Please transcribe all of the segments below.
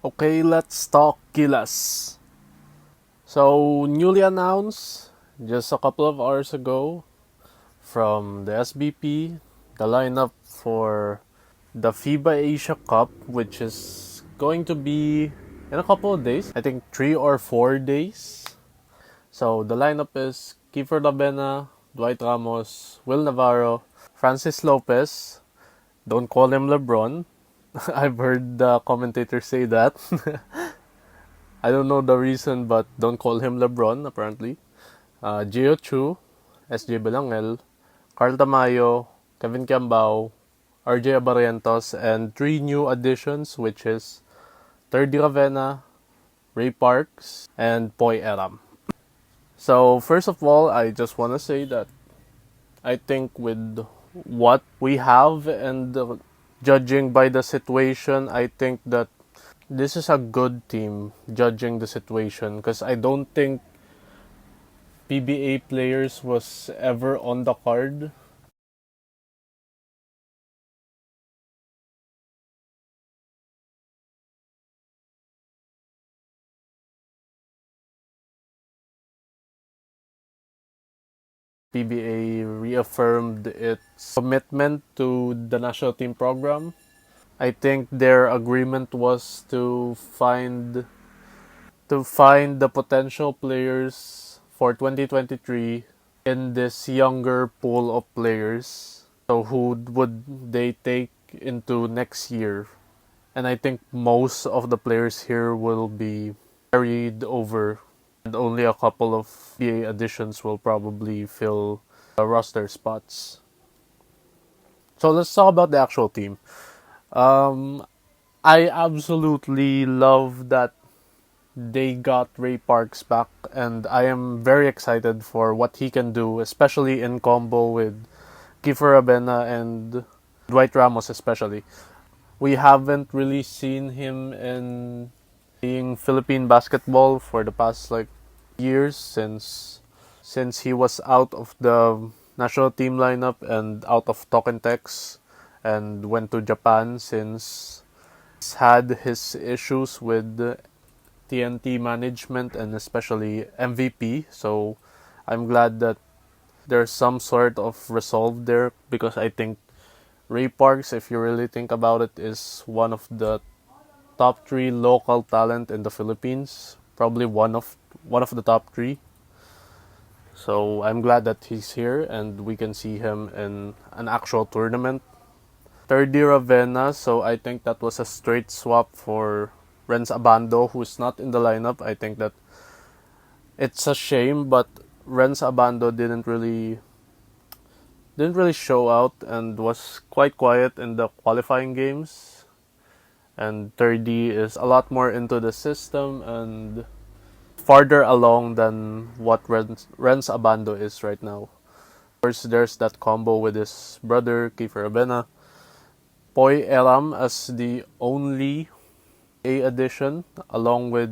Okay, let's talk Gilas. So, newly announced just a couple of hours ago from the SBP, the lineup for the FIBA Asia Cup, which is going to be in a couple of days. I think 3 or 4 days. So, the lineup is Kiefer Labena, Dwight Ramos, Will Navarro, Francis Lopez. Don't call him LeBron. I've heard the commentators say that. I don't know the reason, but don't call him LeBron, apparently. Gio Chu, SJ Belangel, Carl Tamayo, Kevin Kiambao, RJ Abarientos, and three new additions, which is Terdy Ravena, Ray Parks, and Poy Eram. So, first of all, I just want to say that I think with what we have and judging by the situation, I think that this is a good team judging the situation because I don't think PBA players was ever on the card. PBA reaffirmed its commitment to the national team program. I think their agreement was to find the potential players for 2023 in this younger pool of players. So who would they take into next year? And I think most of the players here will be carried over, and only a couple of PA additions will probably fill the roster spots. So let's talk about the actual team. Um, I absolutely love that they got Ray Parks back, and I am very excited for what he can do, especially in combo with Kiefer Abena and Dwight Ramos, especially. We haven't really seen him in playing Philippine basketball for the past years since he was out of the national team lineup and out of Tokentex and went to Japan since he's had his issues with the TNT management and especially MVP. So I'm glad that there's some sort of resolve there because I think Ray Parks, if you really think about it, is one of the top three local talent in the Philippines. Probably one of the top three. So I'm glad that he's here and we can see him in an actual tournament. Third year Ravenna, so I think that was a straight swap for Renz Abando, who's not in the lineup. I think that it's a shame, but Renz Abando didn't really show out and was quite quiet in the qualifying games. And 3D is a lot more into the system and farther along than what Renz Abando is right now. Of course, there's that combo with his brother, Kiefer Abena. Poy Eram as the only A addition, along with,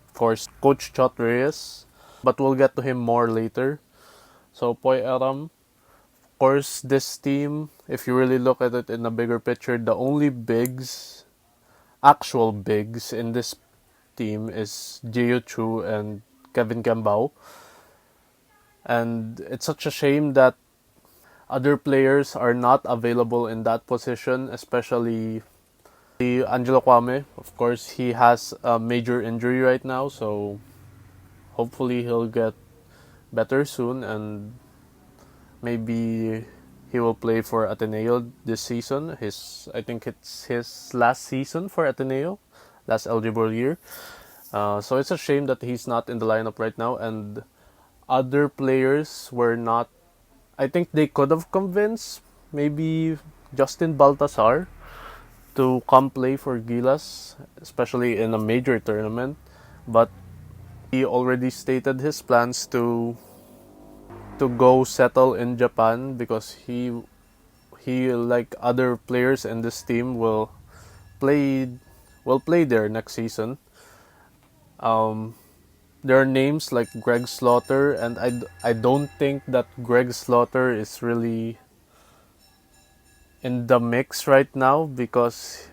of course, Coach Chot Reyes. But we'll get to him more later. So, Poy Eram. Of course, this team, if you really look at it in a bigger picture, the only actual bigs in this team is Gio Chu and Kevin Gambao. And it's such a shame that other players are not available in that position, especially Angelo Kwame. Of course, he has a major injury right now, so hopefully he'll get better soon and maybe he will play for Ateneo this season. I think it's his last season for Ateneo, last eligible year. So it's a shame that he's not in the lineup right now, and other players were not. I think they could have convinced maybe Justin Baltasar to come play for Gilas, especially in a major tournament, but he already stated his plans to go settle in Japan because he like other players in this team play will play there next season. Um, there are names like Greg Slaughter, and I don't think that Greg Slaughter is really in the mix right now because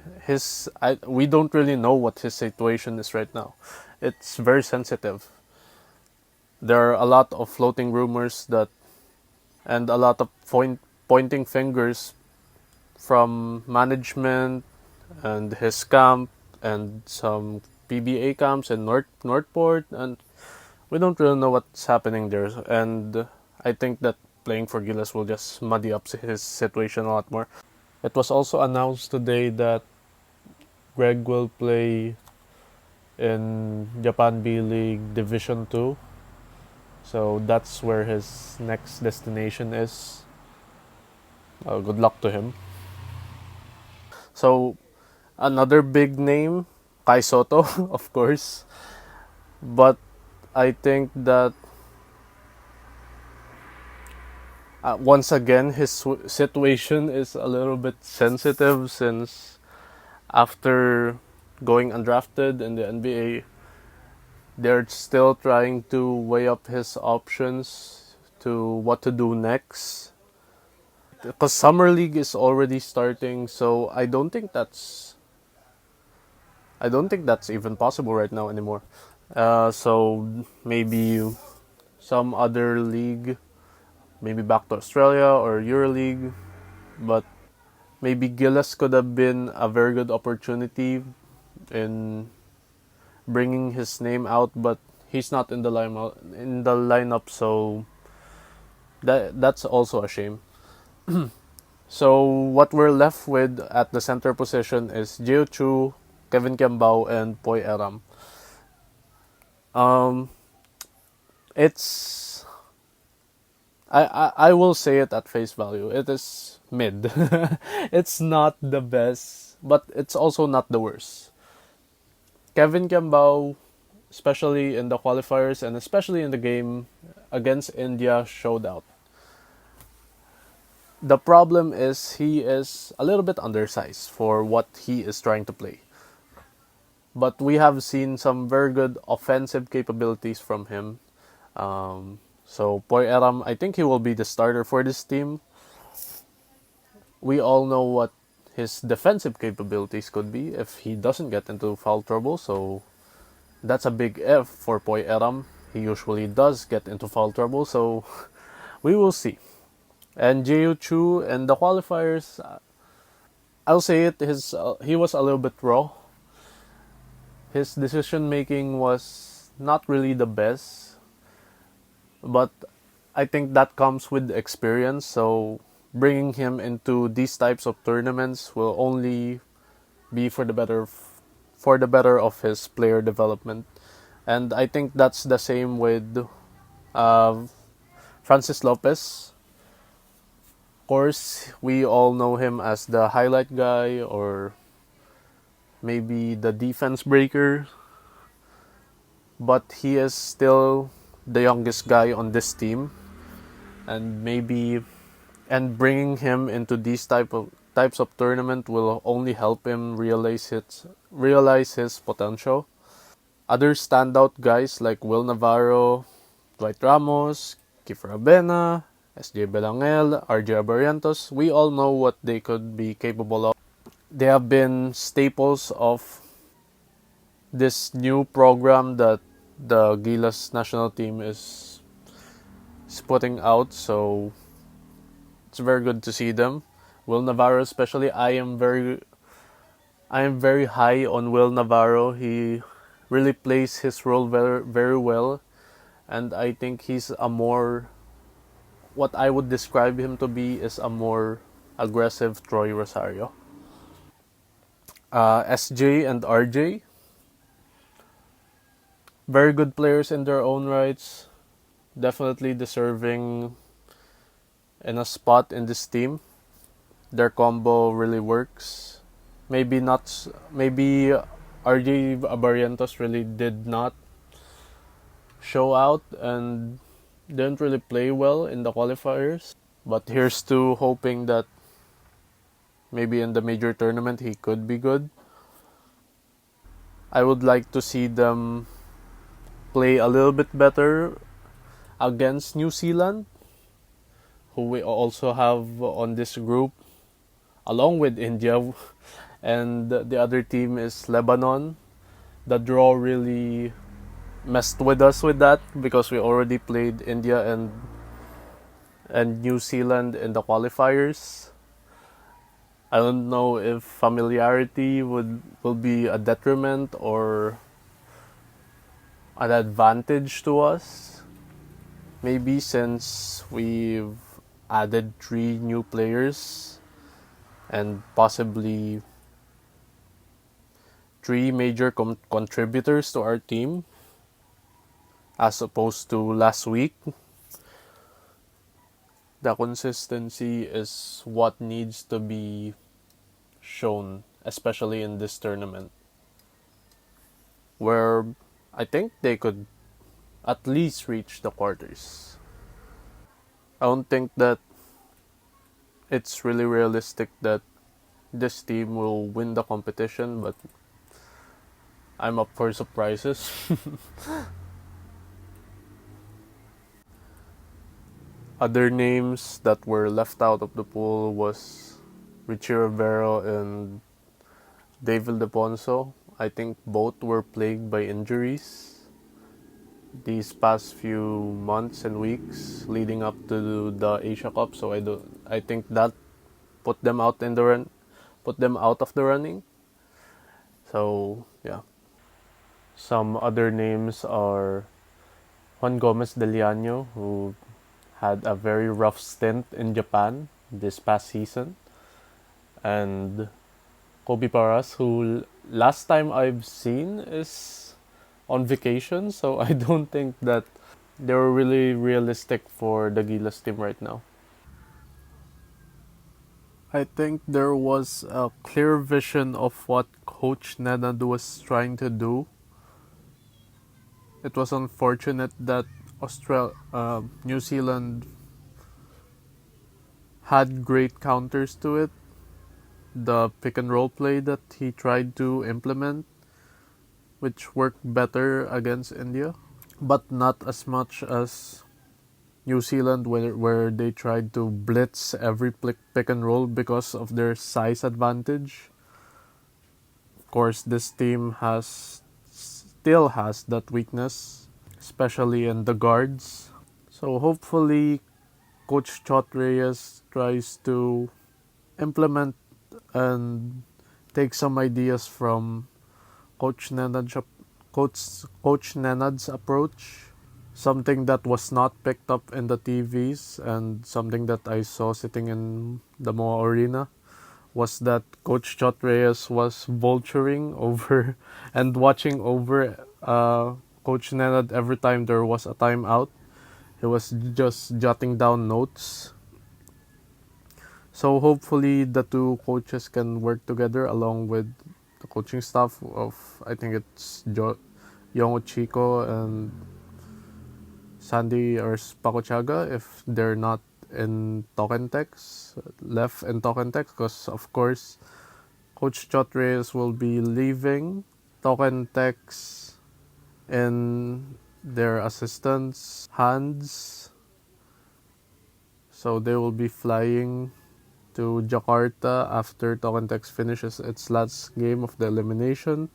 we don't really know what his situation is right now. It's very sensitive. There are a lot of floating rumors that and a lot of pointing fingers from management and his camp and some PBA camps in Northport, and we don't really know what's happening there. And I think that playing for Gilas will just muddy up his situation a lot more. It was also announced today that Greg will play in Japan B League Division 2. So that's where his next destination is. Good luck to him. So another big name, Kai Soto, of course. But I think that once again his situation is a little bit sensitive since after going undrafted in the NBA, they're still trying to weigh up his options to what to do next. Because summer league is already starting, so I don't think that's even possible right now anymore. So maybe some other league, maybe back to Australia or EuroLeague, but maybe Gilas could have been a very good opportunity in bringing his name out, but he's not in the lineup, so that's also a shame. So what we're left with at the center position is Gio Chu, Kevin Kiambao, and Poy Eram. Um, it's I will say it at face value. It is mid. It's not the best, but it's also not the worst. Kevin Kiambao, especially in the qualifiers and especially in the game against India, showed out. The problem is he is a little bit undersized for what he is trying to play. But we have seen some very good offensive capabilities from him. So Poy Eram, I think he will be the starter for this team. We all know what his defensive capabilities could be if he doesn't get into foul trouble. So that's a big F for Poy Eram. He usually does get into foul trouble, so we will see. And Jiu Chu and the qualifiers, I'll say it. He was a little bit raw. His decision making was not really the best, but I think that comes with experience. So bringing him into these types of tournaments will only be for the better of his player development. And I think that's the same with uh, Francis Lopez. Of course, we all know him as the highlight guy or maybe the defense breaker, but he is still the youngest guy on this team, and maybe and bringing him into these types of tournament will only help him realize his potential. Other standout guys like Will Navarro, Dwight Ramos, Kiefer Abena, SJ Belangel, RJ Abarientos, we all know what they could be capable of. They have been staples of this new program that the Gilas national team is putting out, so it's very good to see them. Will Navarro especially, I am very high on Will Navarro. He really plays his role very very well, and I think he's a more what I would describe him to be is a more aggressive Troy Rosario. SJ and RJ, very good players in their own rights, definitely deserving in a spot in this team. Their combo really works. Maybe not. Maybe RJ Abarientos really did not show out and didn't really play well in the qualifiers. But here's to hoping that maybe in the major tournament he could be good. I would like to see them play a little bit better against New Zealand, who we also have on this group. along with India, and the other team is Lebanon. The draw really messed with us with that because we already played India and New Zealand in the qualifiers. I don't know if familiarity will be a detriment or an advantage to us. Maybe since we've added 3 new players and possibly 3 major contributors to our team as opposed to last week. The consistency is what needs to be shown, especially in this tournament, where I think they could at least reach the quarters. I don't think that it's really realistic that this team will win the competition, but I'm up for surprises. Other names that were left out of the pool was Richie Rivero and David Deponso. I think both were plagued by injuries these past few months and weeks leading up to the Asia Cup. So I think that put them out in the run, put them out of the running. So yeah. Some other names are Juan Gomez de Liano, who had a very rough stint in Japan this past season, and Kobe Paras, who last time I've seen is on vacation, so I don't think that they're really realistic for the Gilas team right now. I think there was a clear vision of what Coach Nenad was trying to do. It was unfortunate that New Zealand had great counters to it. The pick and roll play that he tried to implement, which worked better against India, but not as much as New Zealand, where they tried to blitz every pick and roll because of their size advantage. Of course, this team still has that weakness, especially in the guards. So hopefully, Coach Chot Reyes tries to implement and take some ideas from Coach Nenad's approach. Something that was not picked up in the TVs and something that I saw sitting in the Moa Arena was that Coach Chot Reyes was vulturing over and watching over Coach Nenad every time there was a timeout. He was just jotting down notes. So hopefully the two coaches can work together along with the coaching staff of, I think it's Yongo Chico and Sandy or Pacochaga if they're not in Tokentex, left in Tokentex, because of course Coach Chot Reyes will be leaving Tokentex in their assistants' hands. So they will be flying to Jakarta after Tokentex finishes its last game of the elimination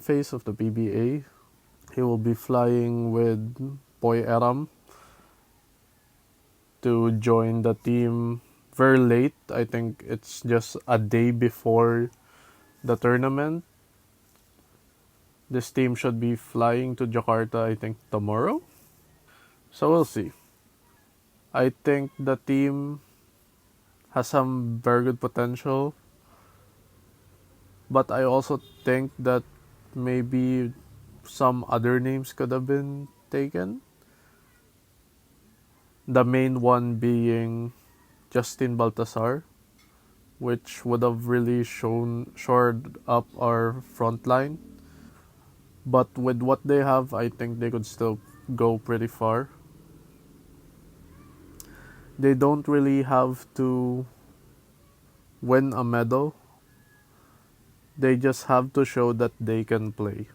phase of the PBA. He will be flying with Boy Aram to join the team very late. I think it's just a day before the tournament. This team should be flying to Jakarta, I think, tomorrow. So we'll see. I think the team has some very good potential, but I also think that maybe some other names could have been taken. The main one being Justin Baltasar, which would have really shored up our front line. But with what they have, I think they could still go pretty far. They don't really have to win a medal. They just have to show that they can play.